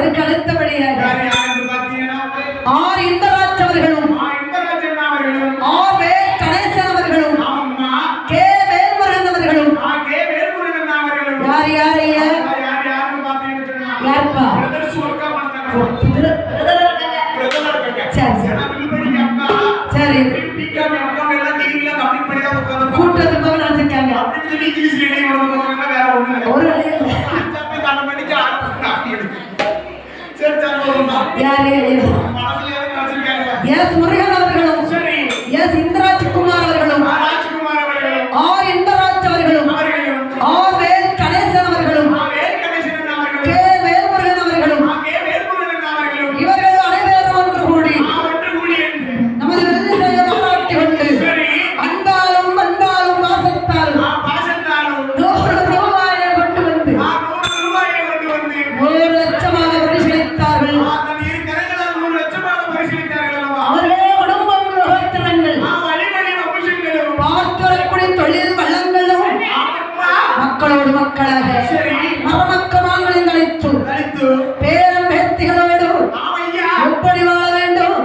அதற்கு அடுத்தபடியாக ஆர் இன்பராஜ் அவர்களும் ஆர் வே கணேசன் அவர்களும் கே வேல்முருகன் அவர்களும் யார் யார் ஐயா யாருப்பா சரி கூட்டத்துக்கு போக நினைச்சிருக்காங்க ஒரு யாரு எஸ் முருகன் அவர்களும் எஸ் இந்திராஜ்குமார் அவர்களும் ஆர் இன்பராஜ் அவர்களும் ஆர் வேல் கணேசன் அவர்களும் கே வேல்முருகன் அவர்களும் இவர்கள் அனைவரும் ஒன்று கூடி நமது வெள்ளிசையை பாராட்டி கொண்டு அன்பாலும் அன்பாலும் பாசத்தாலும் 100 ரூபாயை கொண்டு வந்து 1 லட்சமாக பரிசளித்தார்கள். அவர்களே குடும்பம் விவகாரங்கள் பார்த்துரைக்கூடிய தொழில் வள்ளங்களும் மக்களோடு மக்களாக மரமக்கமாங்களின் அழைத்து பேரம் பேத்திகளோடு எப்படி வாழ வேண்டும்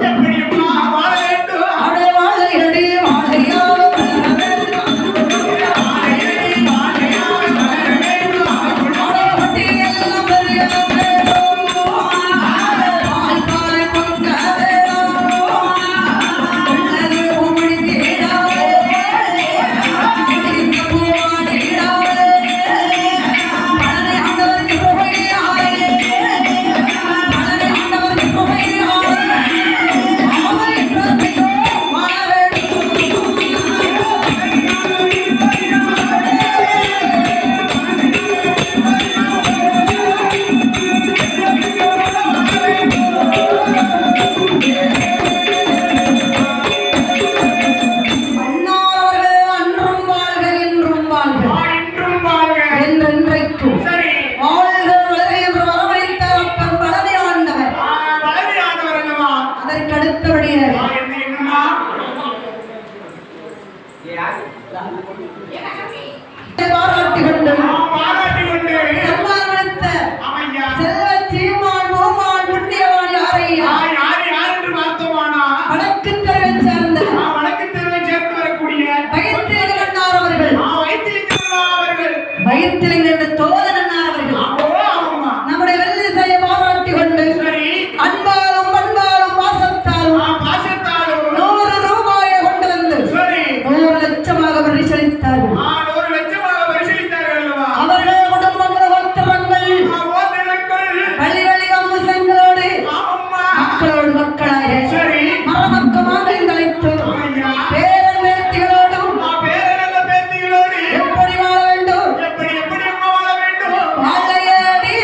அடை வாழையடி வாழையால் பாராட்டி கொண்டு சன்மானித்த செல்வ சீமான் மோமான் முண்டியவான் யாரையா வடக்கு தெருவை சேர்ந்த வரக்கூடிய வயிற்றிலிங்கண்ணார் அவர்கள் வயிற்றிலிங்க தோழன் அண்ணார் அவர்கள் நம்முடைய வெள்ளிசையை பாராட்டி கொண்டு அன்பாலும் பண்பாலும் பாசத்தாலும் 100 ரூபாயை கொண்டு வந்து 1 லட்சமாக பரிசளித்தார்கள். அவர்கள் குடும்பம் பள்ளிவழி வம்சங்களோடு மக்களோடு மக்களாக மரமக்கமாக அழைத்து பேரன் பேத்திகளோடும் எப்படி வாழ வேண்டும் வாழையடி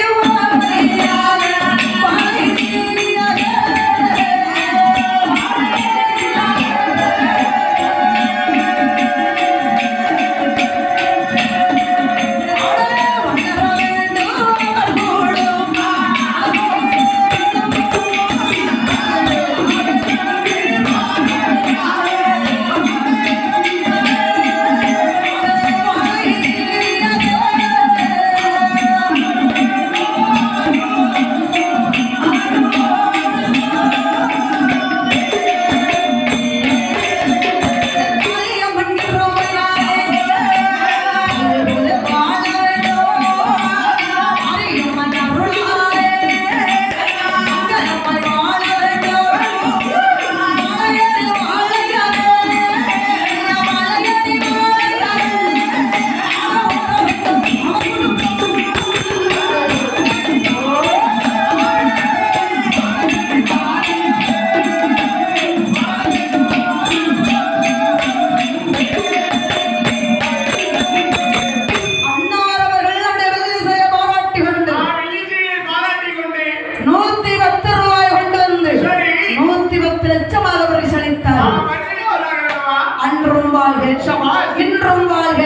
இன்றும் வாழ்க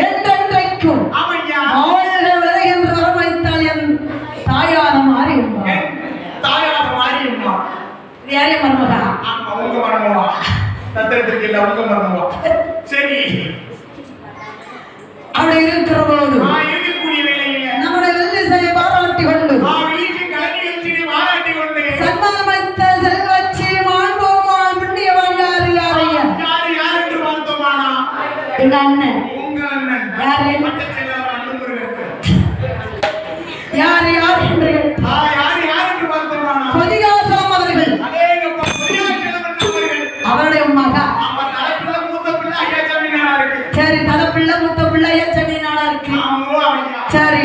என்றென்றைக்கும் வாழ்க என்ற வரமைத்தால் என் தாயார மாறி யாரே மருமகா சரி அப்படி இருக்கிற போது நம்முடைய வெள்ளிசையை பாராட்டி கொண்டு எங்க அண்ணன். உங்க அண்ணன் யாரு? யார் யார் என்று கொதிகாசம் அவர்கள். அவருடைய மகா. சரி, தலைப்பிள்ளை மூத்த பிள்ளை ஜமீனானா இருக்கு. சரி,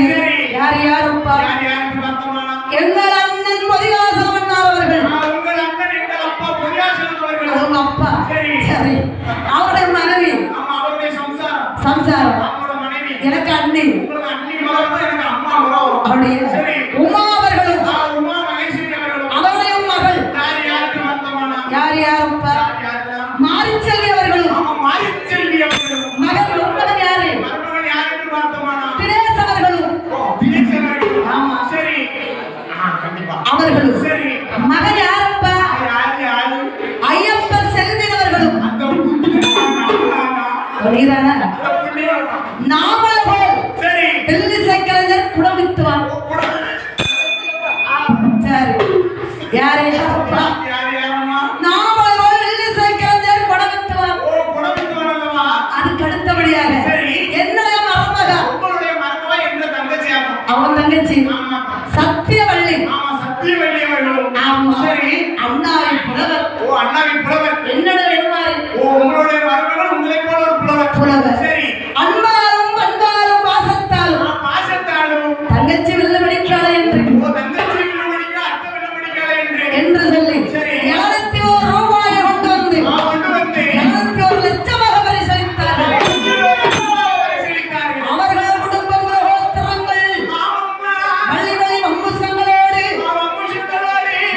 யார் யாருப்பா? எங்கள் அண்ணன் கொதிகாசம் அவர்கள். அவங்க அப்பா. சரி, அவருடைய மனைவி. சம்சாரம். எனக்கு அண்ணி. அப்படியே உமா அவர்களும் அவருடைய மகள். யார் யாருப்பா? மாரிச்செல்வி அவர்களும். மகன் மருமகன் யாரு? திரேஸ் அவர்களும். ஆமா, அவர்களும். மகன் யாருப்பா? ஐயப்ப செல்வி அவர்களும். நாவல்கள் வெள்ளி சக்கரஞ்சர் குடமித்துவார். சரி, யாரே நாவல்கள் வெள்ளி சக்கரஞ்சர் குடமித்துவார். அதுக்கு அடுத்தபடியாக என்னுடைய மருமகா, அவன் தங்கச்சி சத்தியவள்ளி. சரி, அண்ணாவின் புலவர். என்னோட வெண்மாறி. புலவர். அன்பாலும் பண்பாலும் பாசத்தாலும் தங்கச்சி வெள்ளமடிக்காளே என்று சொல்லி 71 ரூபாயை கொண்டு வந்து 71 லட்சமாக பரிசளித்தார்கள். அவர்கள் குடும்பம் கோத்திரங்கள் வள்ளி வள்ளி வம்புசங்களோடு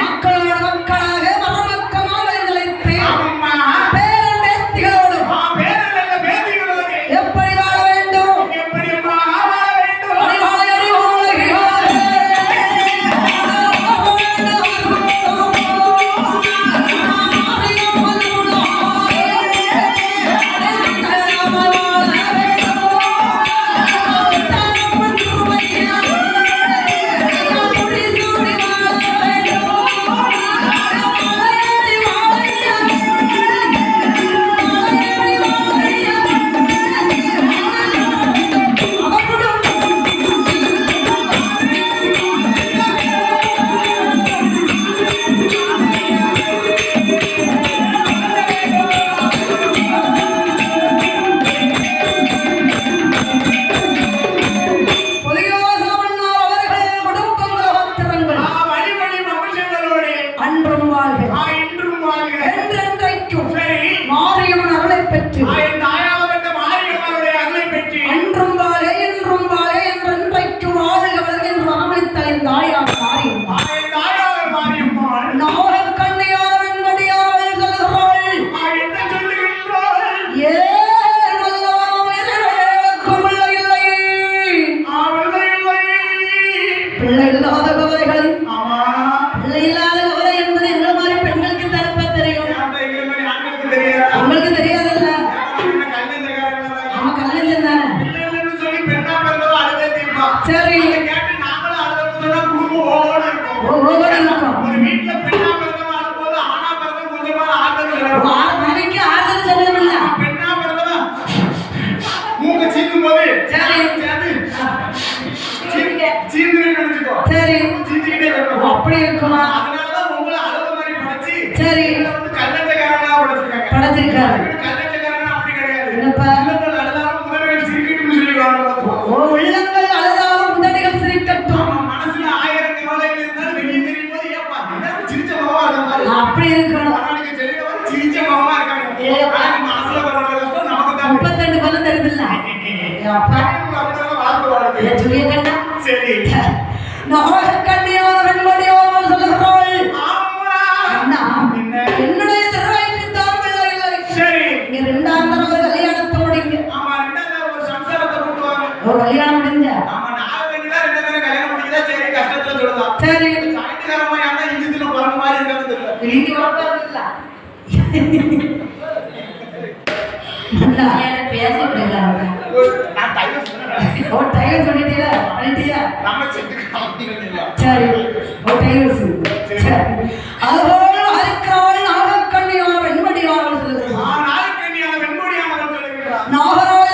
மக்களோடு மக்களாக மரமக்கமாக நிலைத்து பேரன் பேத்திகளோடு எப்படி வாழ வேண்டும்? அப்படி இருக்குமா? சரி, படைச்சிருக்காரு. உள்ளங்கள் அழுதாலும் உதடுகள் சிரிக்கட்டும். அப்படி இருக்கணும். 32 பலம் தருதில்ல கண்ணியான வெண்மணியோடு சொல்லுகிறாள். என்னுடைய திருவயிற்றுத்தான் பிள்ளை இல்லை. நீங்க 2ஆம் தடவை கல்யாணத்தை முடிங்க. கல்யாணம் முடிஞ்ச சரி நாகராஜ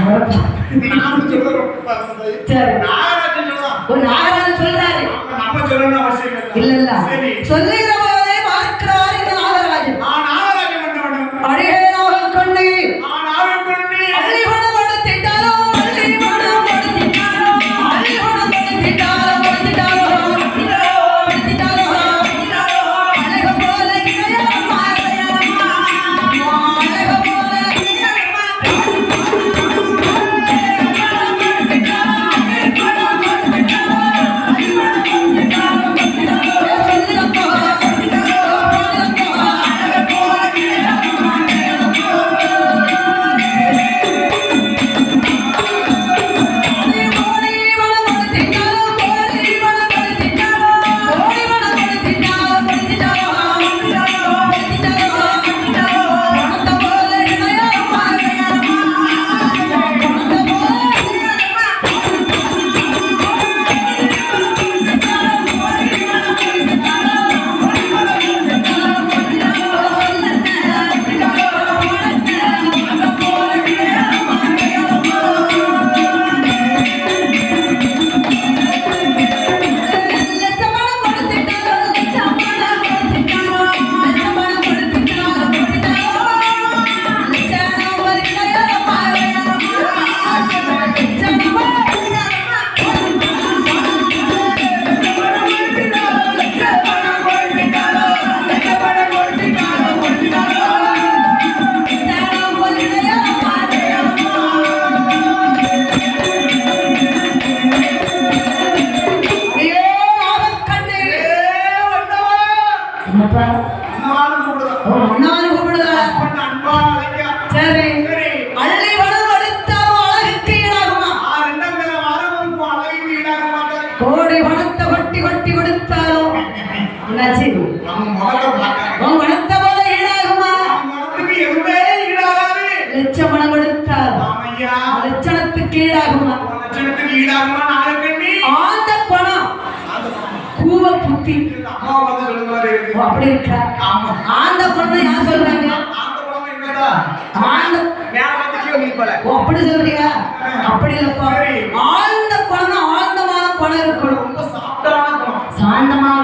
நான் சொல்றேன். சரி நாகராஜன் சொல்றான். ஒரு நாகராஜன் சொல்றாரு. நம்ம சொல்லணும் அவசியம் இல்ல இல்ல சரி சொல்லுகிற போதே பார்க்கிறார் இந்த நாகராஜன். நாகராஜன் பண்ண அடியேனாக கொண்டு நாகராஜன் அள்ளிவனம் படுத்திட்டாரோ அள்ளிவனம் படுத்திட்டாரோ அள்ளிவனம் படுத்திட்டாரோ படுத்திட்டாரோ படுத்திட்டாரோ அழக போல இணையம்மா இணையம்மா அழக போல சரி அள்ளிவனம் படுத்தாரோ அழகுக்கு ஈடாகுமா கோடி பணத்தை கொட்டி கொட்டி கொடுத்தாரோ என்னாச்சு உன் பணத்தை போல ஈடாகுமா லட்சம் பணம் கொடுத்தாரோ லட்சணத்துக்கு ஈடாகுமா ஆந்த பணம் கூவ புத்தி அப்படி இருக்கா ஆந்த பணம் யார் சொல்றாங்க அப்படி சொல்றியா அப்படி இல்லப்பா ஆழ்ந்த குணம் ஆழ்ந்தமான குணம் இருக்கணும் சாந்தமான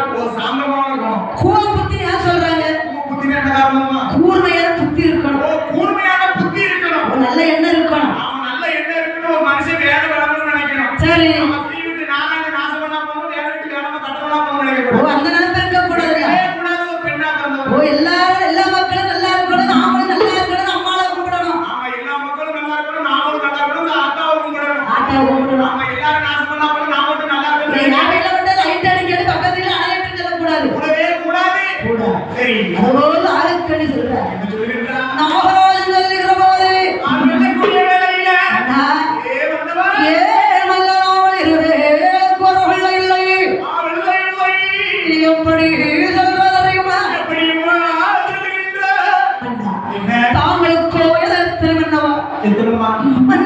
கூவ புத்தி யார் சொல்றாங்க கூர்மையான புத்தி இருக்கணும் நல்ல எண்ணம் இருக்கணும் சரி அந்த நினைப்பு இருக்க கூடாது எல்லா மக்களும் நல்லா இருக்கணும் நாமளும் நல்லா இருக்கணும் அம்மாவை கூப்பிடணும் ஆத்தாவை கூப்பிடணும் லைட் அடிக்கிறது பக்கத்துல அணையிட்டு சொல்லக்கூடாது அதுபோல ஆளுக்கடி சொல்ற நாகராஜன் சொல்லுகிற போது எப்படி சொல்றதறியுமா தாங்களுக்கோ எதிர்த்திருந்தவா நம்ம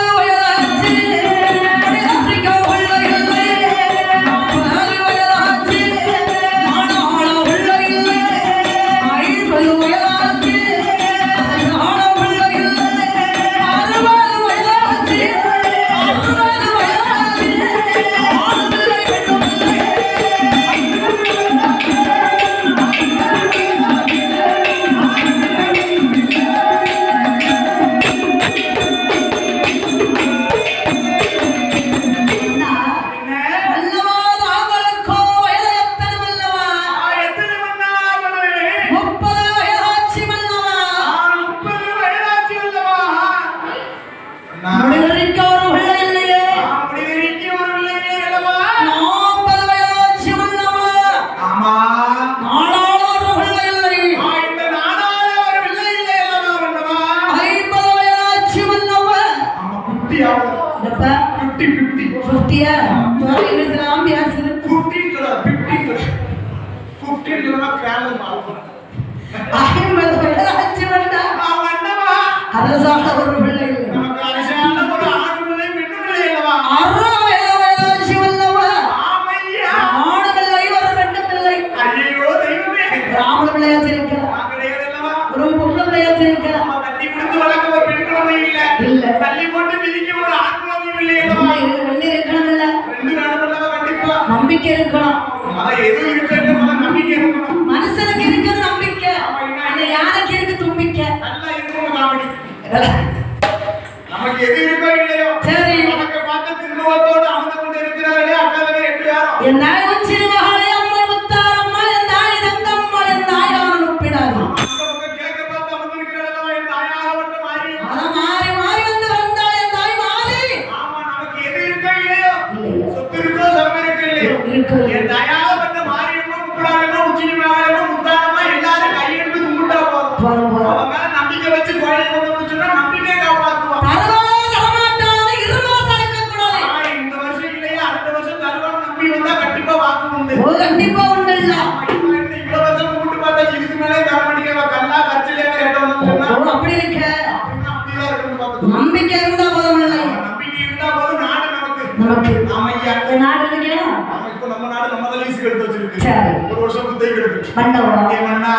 வயதாச்சு உள்ள இல்லை வயதாச்சு ஆனால உள்ள இல்லை 50 வயதாச்சு உள்ள இல்லை 60 வயதாச்சு 60 வயதாச்சு இல்ல தள்ளி போட்டு மிதிக்க ஒரு ஆத்மாவியம் இல்லையா? ஒண்ணு இருக்கணும்ல, 2 நாடுகளா கண்டிப்பா நம்பிக்கை இருக்கணும். அத எது இருக்கே நம்பிக்கை இருக்கணும். மனுஷனுக்கு இருக்கிற நம்பிக்கை, அந்த யாருக்கு இருக்கு தும்பிக்கை. நல்லா இருக்கணும் காமெடி. நமக்கு எது இருக்கோ இல்லையோ சரி, நமக்கு பார்த்து திருநோத்தோடு அமர்ந்து கொண்டு இருக்கிறார்களே அக்காவே 8 யாரும். என் நாய் உச்சி மகளே அம்மா முத்தாரம்மா, என் நாய் தங்கம்மா, என் நாயான ஒப்பிடாது. கேட்க பார்த்து அமர்ந்து இருக்கிறார்களா என் தாயாக மட்டும் மாறி. அதான் மாறி மாறி வந்து வந்தாள் என் தாய் மாறி. ஆமா, நமக்கு எது இருக்கோ இல்லையோ சொத்து இருக்கோ சொர்க்கம் இருக்கோ இல்லையோ இருக்கு. என் தாயாக மட்டும் மாறியம்மா முக்குடாரம்மா உச்சி மகளம்மா முத்தாரம்மா எல்லாரும் கையெடுத்து கும்பிட்டா போதும். அவங்க மேல நம்பிக்கை வச்சு கோயிலை கொண்டு வந்து சொன்னா நம்பிக்கையை காப்பாற்றுவான். இந்த வருஷம் இல்லையா அடுத்த வருஷம் தருவான் நம்பி வந்தா கண்டிப்பா வாக்கு உண்டு. கண்டிப்பா உண்டு இல்ல. இவ்வளவு வருஷம் கூட்டு பார்த்தா இதுக்கு மேலே தர மாட்டேங்க கல்லா கச்சிலே கேட்ட வந்து அப்படி இருக்க அப்படிதான் இருக்கணும் பார்த்து. நம்பிக்கை இருந்தா போதும் இல்லை. நம்பிக்கை இருந்தா போதும் நாடு நமக்கு. நமக்கு ஆமா ஐயா. நாடு இருக்கா? ஆமா, இப்போ நம்ம நாடு நம்ம தான் லீஸுக்கு எடுத்து வச்சிருக்கு. சரி. ஒரு வருஷம் குத்தகைக்கு எடுத்து. மண்டபம். ஏமண்ணா?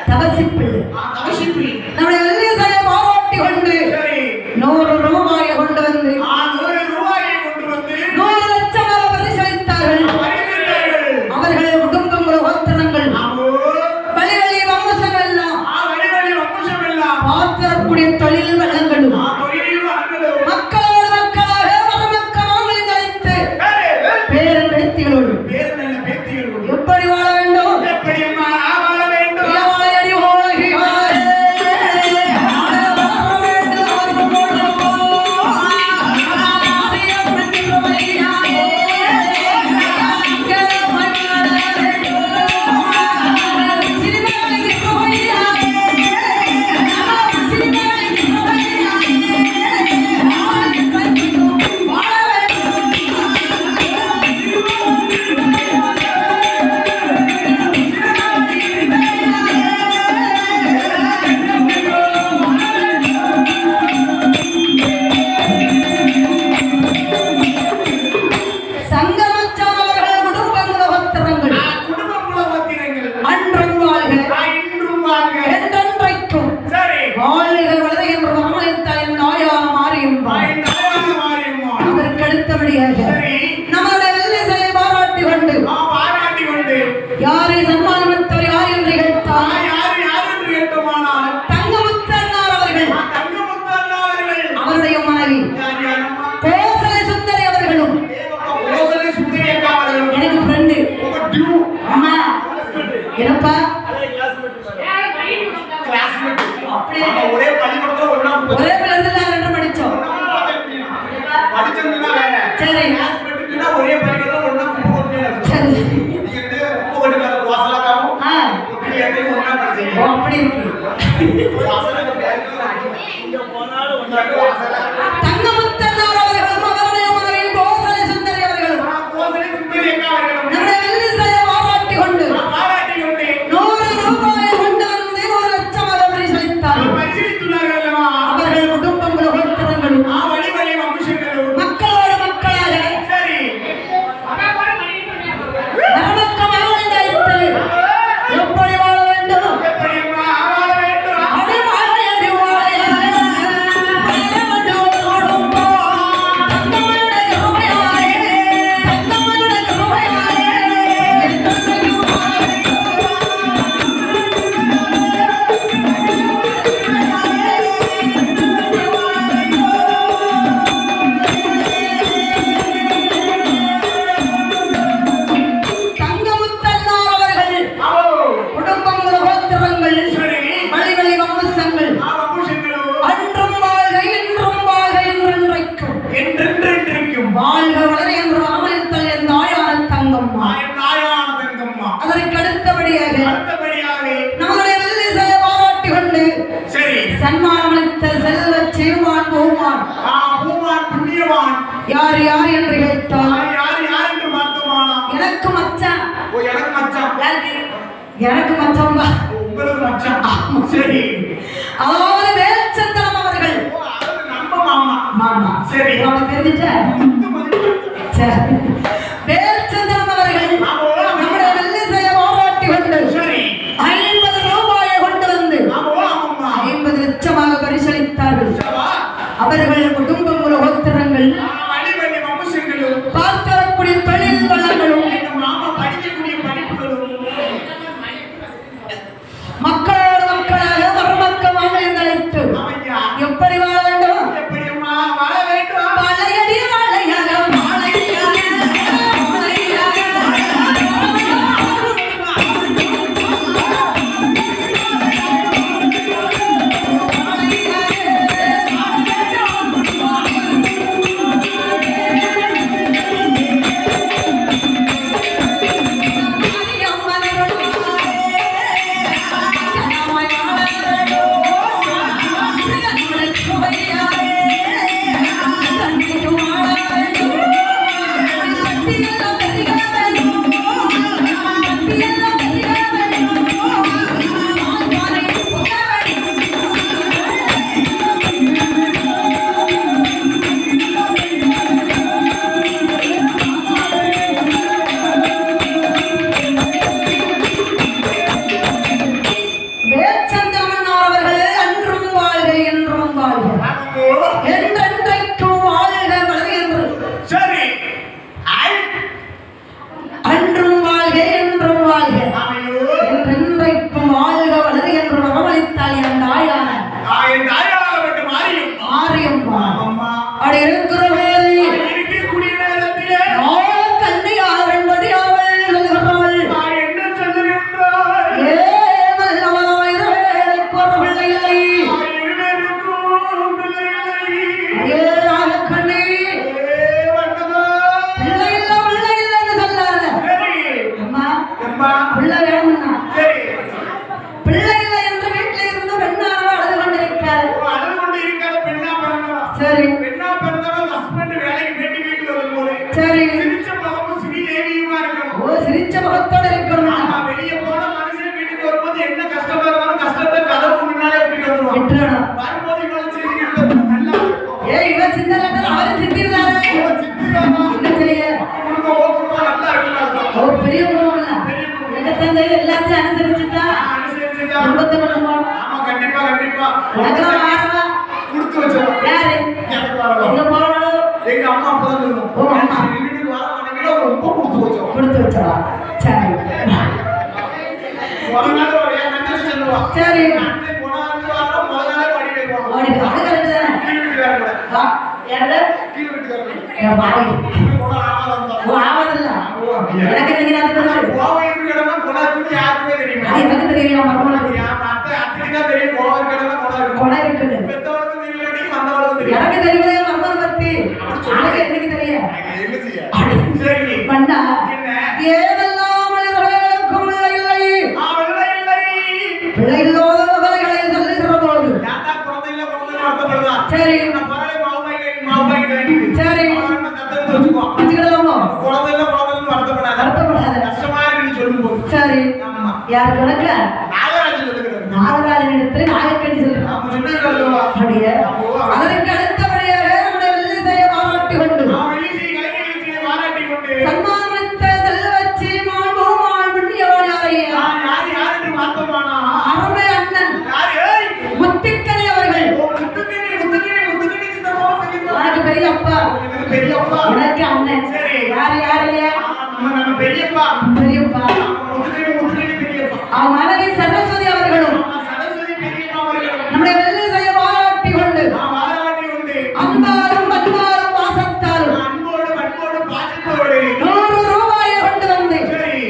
தவசிப்பிள்ளை நம்முடைய வெள்ளியசாயை பாராட்டி கொண்டு அடுத்தபடியாக சரி நம்மளுடைய வெள்ளிசையை பாராட்டி கொண்டு பாராட்டி கொண்டு யாரை சன்மானித்தவர் யார் என்று கேட்டால் யார் என்று கேட்டோமானால் தங்கமுத்தன்னார் அவர்கள் அவருடைய மனைவி கோசலை சுந்தரி அவர்களும் எனக்கு ஃப்ரெண்டு. அம்மா என்னப்பா ஒரே பள்ளிக்கூடத்துல ஒரே பிள்ளைல ரெண்டு படிச்சோம். படிச்சதுன்னா வேற சரி ஒரே பள்ளிக்கூடத்துல ஒண்ணா சரி அப்படி இருக்கு. தங்கமுத்தன்னார் அவர்களும் அவருடைய மனைவி கோசலை சுந்தரி அவர்களும் நம்முடைய வெள்ளிசையை பாராட்டி கொண்டு 100 ரூபாயை கொண்டு வந்து 1 லட்சமாக பரிசளித்தார்கள். அவர்கள் குடும்பம் குலோத்திரங்களும் மக்களோடு மக்களாக நமக்கு மகனை அளித்து எப்படி வாழ வேண்டும் அடி வாழைய அடி வாழைய தங்கமுத்தன்னார் அவர்கள் குடும்பம் குலோத்திரங்கள் வழி வம்சங்கள் அன்றும் வாழ்க இன்றும் வாழ்க என்றென்றைக்கும் வாழ்க வளர என்று அமலித்தல் என் தாயான தங்கம்மா. அதற்கு அடுத்தபடியாக நம்மளுடைய வெள்ளிசையை பாராட்டி கொண்டு சன்மானம் அளித்த செல்வ சீமான் பூமான் யார் யார் என்று கேட்டால் எனக்கு மச்சான் எனக்கு மச்சம்பா சரி அதாவது வேல்சந்திரம் அவர்கள் மாமா சரி. உனக்கு தெரிஞ்சுச்சா? சரி வேல்சந்திரம் அவர்கள் நம்முடைய வெள்ளிசையை பாராட்டி கொண்டு 50 ரூபாயை கொண்டு வந்து 50 லட்சமாக பரிசளித்தார்கள். அவர்கள் குடும்பம் குலோத்திரங்கள் பார்த்தரக்கூடிய தொழில் வளங்களும் மக்களோடு மக்களாக மருமக்கமாக அழைத்து எப்படி வாழ வேண்டும் வாழையடி வாழையாக வாழையாக என்றென்றைக்கும் வாழ்க வளர என்று அன்றும் வாழ்க என்றும் வாழ்க என்றென்றைக்கும் வாழ்க வளர என்று வரவழைத்தால் என் தாயான மாரியம்மா அப்படி இருக்கிறவர்கள் கண்ணையார் என்பது அவள் சொல்கிறாள் பிள்ளை இல்லை என்று வீட்டில் இருந்து பெண்ணாக அழுது கொண்டிருக்கிறார். சரி சரி ஓ சிரிச்ச முகத்தோட இருக்கணும். ஏய் இவன் சின்ன அவரு சிந்திருந்தாரு என்ன செய்ய பெரிய குடும்பம் எல்லாத்தையும் அனுசரிச்சுட்டா குடும்பத்தை குடும்பம் கண்டிப்பா யாரு எங்க போறாலும் எங்க அம்மா அப்பதான் சொல்லுவோம். ஓ, அம்மா. வீட்டுக்கு வர மனைவில ரொம்ப கொடுத்து வச்சோம். கொடுத்து வச்சா சரி ஒரு நாள் ஒரு ஏன் நன்றி சொல்லுவா. சரி அன்னை போனாலும் வாரம் முதல் நாளே படி வைப்பாங்க. ஓடி அது கரெக்ட் தானே கீழ் வீட்டுக்காரங்க கூட. யாரு கீழ் வீட்டுக்காரங்க. என் பாவி போனா ஆமாதான் தான். ஓ ஆவதில்ல எனக்கு தெரியாது கோவை வீட்டுக்காரங்க கொடாதுன்னு யாருக்குமே தெரியுமா? அது எனக்கு தெரியும் மர்மம் அத்தைக்கு தெரியும் கோவை வீட்டுக்காரங்க கொடாது. கொடை இருக்குது பெத்தவளுக்கு தெரியல, வந்தவளுக்கு தெரியும். எனக்கு தெரியுதே மர்மம் பத்தி எனக்கு எனக்கு தெரியும் என்ன செய்ய? சரி. பண்ணா என்ன? ஏதெல்லாம் மனிதர்களுக்கும் இல்லை அவளை இல்லை. பிள்ளை இல்லாதவர்களை சொல்லுகிற போது யாரா குழந்தையில வருத்தப்படுதா? சரி நான் பரவாயில்லை மாவுபாய் கிடைக்குது. சரி அவன் தத்தெடுத்து வச்சுக்குவான். வச்சுக்கிடலாமா குழந்தையில வருத்தப்படாத. வருத்தப்படாத கஷ்டமா இருக்குன்னு சொல்லும்போது. சரி ஆமா. யார் கணக்க நாகராஜன் சொல்லுகிறாரு. நாகராஜன் இடத்துல நாயக்கடி சொல்லுங்க அப்ப சொல்லுகிறாரு. அப்படியே அதற்கு அடுத்தபடியாக நம்முடைய வெள்ளிசையை பாராட்டி கொண்டு அவன் எழுதி கலைஞர்களுக்கு பாராட்டிக் கொண்டு சன்மானத்தை செல்வச்சி மாண்பு மாண்புண்ணியவன் யாரையா யார் என்று பார்த்தோமானா அருமை அண்ணன் யார்? ஏய், முத்திக்கரை அவர்கள் முத்துக்கினி சித்தமா தெரியுமா? உனக்கு பெரிய அப்பா எனக்கு பெரியப்பா. உனக்கு அண்ணன் சரி. யார் யார் இல்லையா நம்ம பெரியப்பா. பெரியப்பா முத்துக்கினி பெரியப்பா. அவன் மனைவி சரஸ்வதி அவர்களும் சரஸ்வதி பெரியப்பா அவர்கள் நம்முடைய வெள்ளிசையை பாராட்டி கொண்டு பாராட்டி கொண்டு அன்பாலும் பண்பாலும் பாசத்தாலும் அன்போடு பண்போடு பாசத்தோடு 100 ரூபாயை கொண்டு வந்து சரி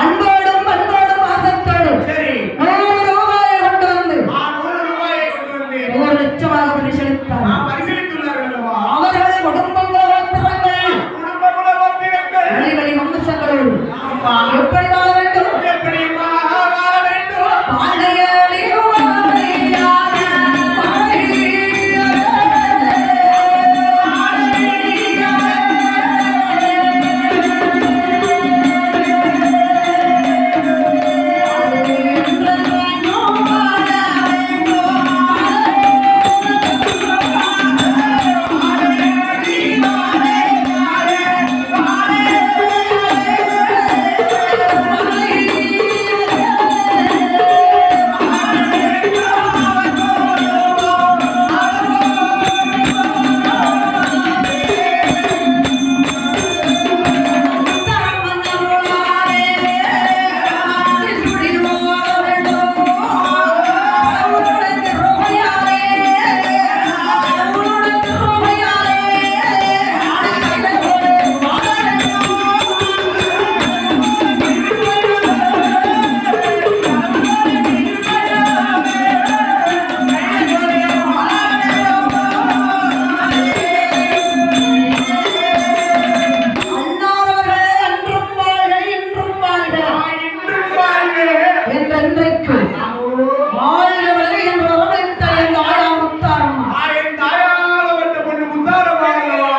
அன்போடும் பண்போடும் பாசத்தோடும் சரி 100 ரூபாயை கொண்டு வந்து 100 ரூபாயை கொண்டு வந்து 1 லட்சமாக பரிசளித்தார் பரிசீலித்துள்ளார்கள் அல்லவா? அவர்கள் குடும்பங்கள் திறங்கள் குடும்ப குலவத்திரங்கள் வழி வழி வம்சங்களோடு ஆமா. எப்படி வாழ வேண்டும் எப்படிமா வாழ வேண்டும்? பாளையடி வாழையாக என்றென்றைக்கு வாழ்க வளர என்ற வரவேற்ற என் தாயா முத்தாரம்மா ஆயன் தாயால வந்த பொண்ணு முத்தாரமாகவா?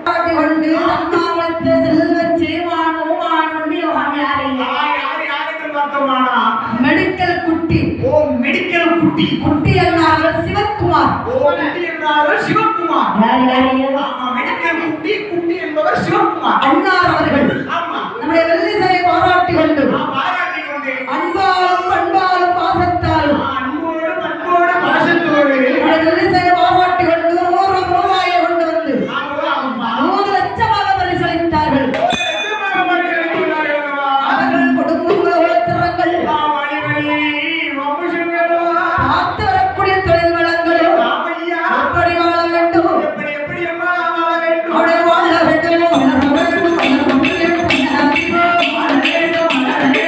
பாட்டி கொண்டு சன்மானத்தை செல்வச்சி மாணவ மாணவன் யாரையா யாருக்கு பார்த்தோமானா? மெடிக்கல் குட்டி ஓ மெடிக்கல் குட்டி. குட்டி என்றார்கள் சிவக்குமார் ஓ குட்டி என்றாலும் சிவகுமார். யார் யாரையா ஆமா மெடிக்கல் குட்டி. குட்டி என்பவர் சிவகுமார். அண்ணார் அவர்கள் ஆமா. நம்முடைய வெள்ளிசையை பாராட்டி கொண்டு பாராட்டி கொண்டு அன்பாலும் பண்பாலும் பாசத்தாலும் அன்போடு பண்போடு பாசத்தோடு நம்முடைய வெள்ளிசையை பாராட்டி கொண்டு 100 ரூபாயை கொண்டு வந்து ஆமா. 100 லட்சமாக பரிசளித்தார்கள் எத்தனை மனிதர்கள் அல்லவா? அவர்கள் குடும்பங்கள் திறங்கள் வழி வழி வம்சங்களா? காத்து வரக்கூடிய தொழில் வளங்களும் ராமையா எப்படி வாழ வேண்டும் எப்படி அம்மா வாழ வேண்டும்? அவருடைய வாழ வேண்டும் வாழ வேண்டும், வாழ வேண்டும்.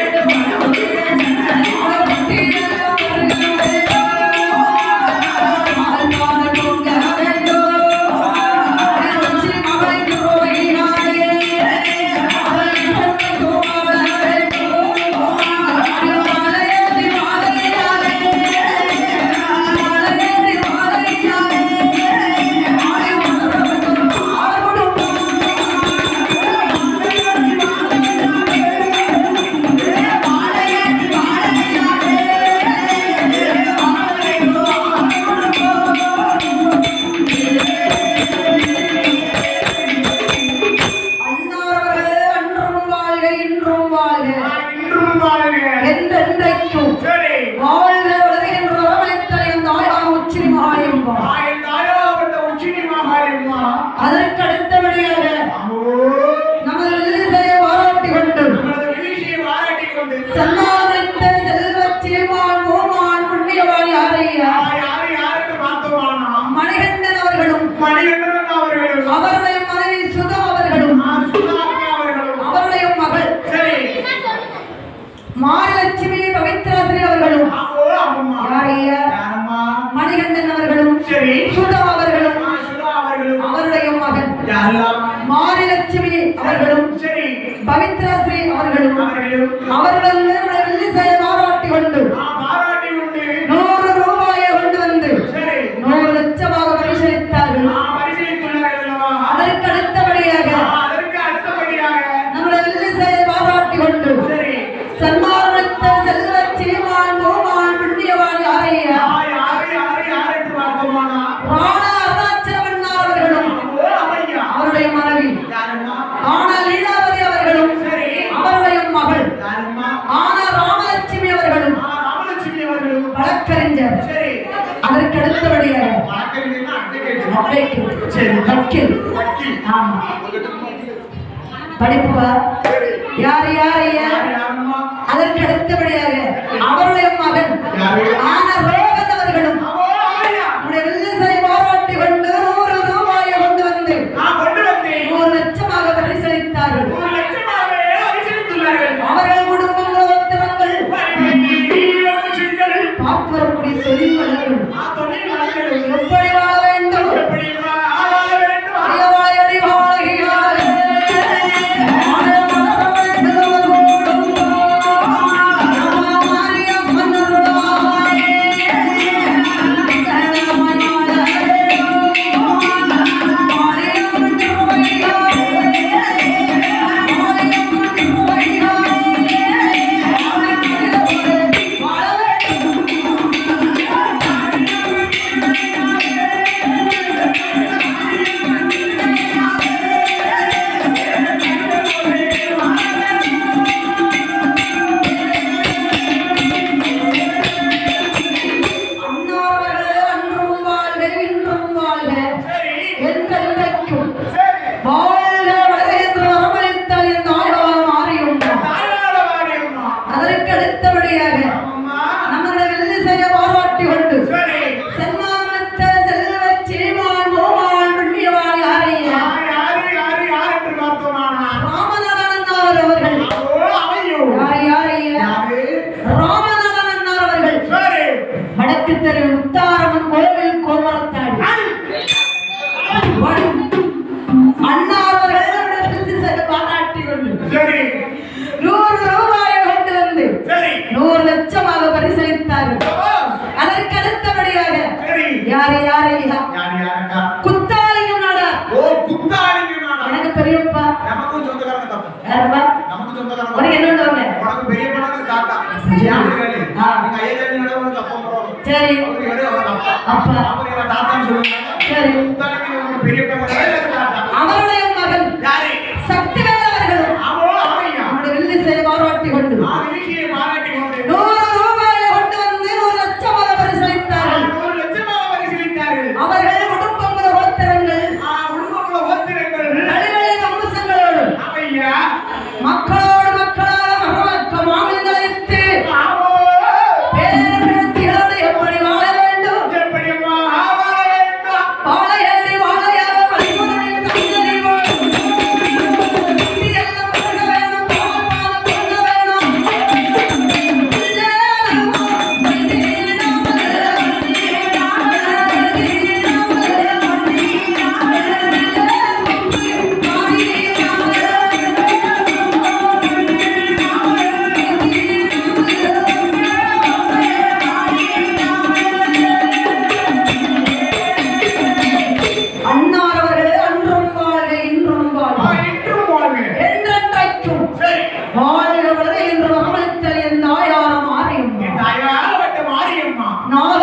சுதா அவர்களும் சுதா அவர்களும் அவருடைய மகன் யாரெல்லாம் மாரிலட்சுமி அவர்களும் சரி பவித்ராஸ்ரீ அவர்களும் அவர்கள் வெள்ளிசை பாராட்டி கொண்டு பாராட்டி கொண்டு 100 ரூபாயை கொண்டு வந்து சரி 100 லட்சமாக பரிசளித்தார்கள். அதற்கு அடுத்தபடியாக நம்முடைய வெள்ளிசை பாராட்டி கொண்டு சரி சன்மார்த்த செல்வ சீமான் கோமான் புண்ணியவான் யாரையா ராணா அருணாச்சலமன்னார் அவர்களும் அவருடைய மனைவி ஆனா லீலாவதி அவர்களும் அவருடைய மகள் ஆனா ராமலட்சுமி அவர்களும் வழக்கறிஞர். அதற்கு அடுத்தபடியாக வக்கீல். ஆமா படிப்புவா யார் யாரையா. அதற்கு அடுத்தபடியாக அவருடைய மகன் ஆனா ரோகன் அவர்களும் நம்முடைய வெள்ளிசை பாராட்டி கொண்டு 100 ரூபாயை கொண்டு வந்து 100 லட்சமாக பரிசளித்தார்கள். அவர்கள் குடும்பம் உத்தரங்கள் பார்த்து வரக்கூடிய தொழில் வளர்கள் எப்படி வாழ வேண்டும் அடிவாழி வாழ்கிறார்கள். முத்தாரம்மன் கோவில் கோமரத்தாடி அண்ணா அவர்கள் பாராட்டி கொண்டு 100 ரூபாயை கொண்டு வந்து 100 லட்சமாக பரிசளித்தார்கள். அதற்கு அடுத்தபடியாக யார் யாரையா குத்தாலிங்கம் நாடா. எனக்கு பெரியப்பா உனக்கு என்ன சரி அப்பா சரி அவருடைய மகன் சக்திவேல் அவர்களும் அவருடைய வெள்ளிசை பாராட்டி கொண்டு 100 ரூபாயை கொண்டு வந்து 100 லட்சமாக பரிசளித்தார்கள். அவர்கள் குடும்பங்கள ஓத்திரங்கள் நடுவழி வம்சங்களோடு மக்களோடு மக்களாக மகமக்க மாநிலங்களித்து பேரத்திகளோடு எப்படி வாழ வேண்டும் வாழையடி வாழையாக வழிமுறையில் தந்தனை வேணும் நாள்